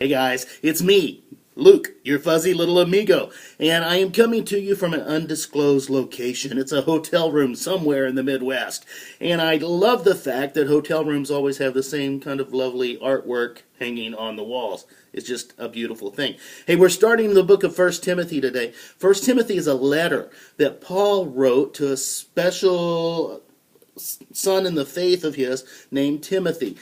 Hey guys, it's me, Luke, your fuzzy little amigo, and I am coming to you from an undisclosed location. It's a hotel room somewhere in the Midwest, and I love the fact that hotel rooms always have the same kind of lovely artwork hanging on the walls. It's just a beautiful thing. Hey, we're starting the book of First Timothy today. First Timothy is a letter that Paul wrote to a special son in the faith of his named Timothy.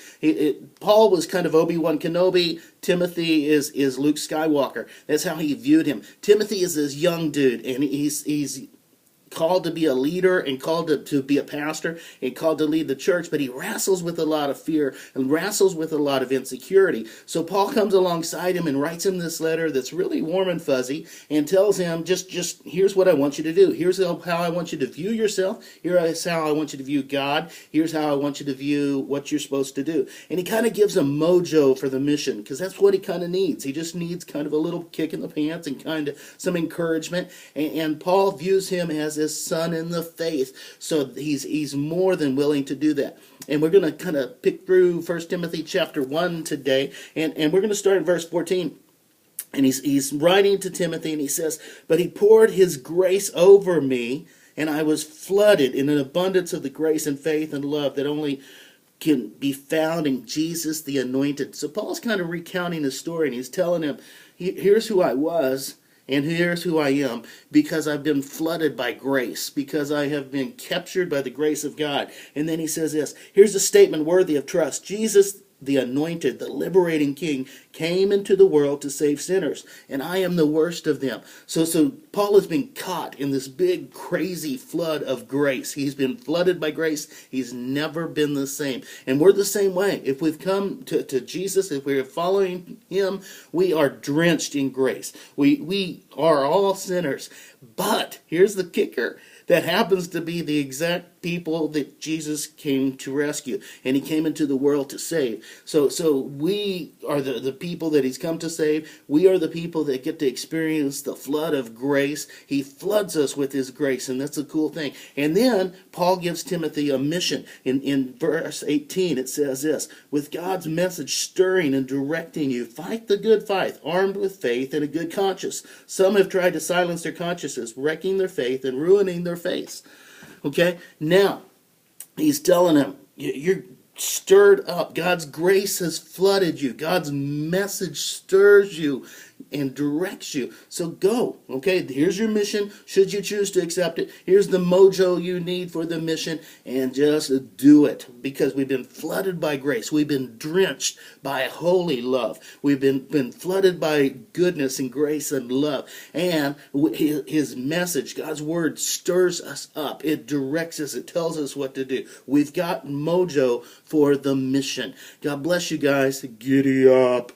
Paul was kind of Obi-Wan Kenobi. Timothy is Luke Skywalker. That's how he viewed him. Timothy is this young dude, and he's called to be a leader and called to be a pastor and called to lead the church, but he wrestles with a lot of fear and wrestles with a lot of insecurity. So Paul comes alongside him and writes him this letter that's really warm and fuzzy and tells him, just here's what I want you to do. Here's how I want you to view yourself. Here's how I want you to view God. Here's how I want you to view what you're supposed to do. And he kind of gives him mojo for the mission, because that's what he kind of needs. He just needs kind of a little kick in the pants and kind of some encouragement. And Paul views him as his son in the faith, so he's more than willing to do that. And we're going to kind of pick through 1 Timothy chapter 1 today, and we're going to start in verse 14. And he's writing to Timothy, and he says, "But he poured his grace over me, and I was flooded in an abundance of the grace and faith and love that only can be found in Jesus the Anointed." So Paul's kind of recounting his story, and he's telling him, here's who I was, and here's who I am, because I've been flooded by grace, because I have been captured by the grace of God. And then he says this, here's a statement worthy of trust. Jesus, the Anointed, the liberating King, came into the world to save sinners, and I am the worst of them. So Paul has been caught in this big, crazy flood of grace. He's been flooded by grace. He's never been the same. And we're the same way. If we've come to Jesus, if we're following him, we are drenched in grace. We are all sinners. But here's the kicker. That happens to be the exact people that Jesus came to rescue, and he came into the world to save. So we are the people that he's come to save. We are the people that get to experience the flood of grace. He floods us with his grace, and that's a cool thing. And then Paul gives Timothy a mission. In verse 18 it says this, "With God's message stirring and directing you, fight the good fight, armed with faith and a good conscience. Some have tried to silence their consciences, wrecking their faith and ruining their faith." Okay, now he's telling him, you're stirred up. God's grace has flooded you. God's message stirs you and directs you. So go. Okay, here's your mission, should you choose to accept it. Here's the mojo you need for the mission, and just do it, because we've been flooded by grace. We've been drenched by holy love. We've been flooded by goodness and grace and love. And his message, God's word, stirs us up. It directs us. It tells us what to do. We've got mojo for the mission. God bless you guys. Giddy up.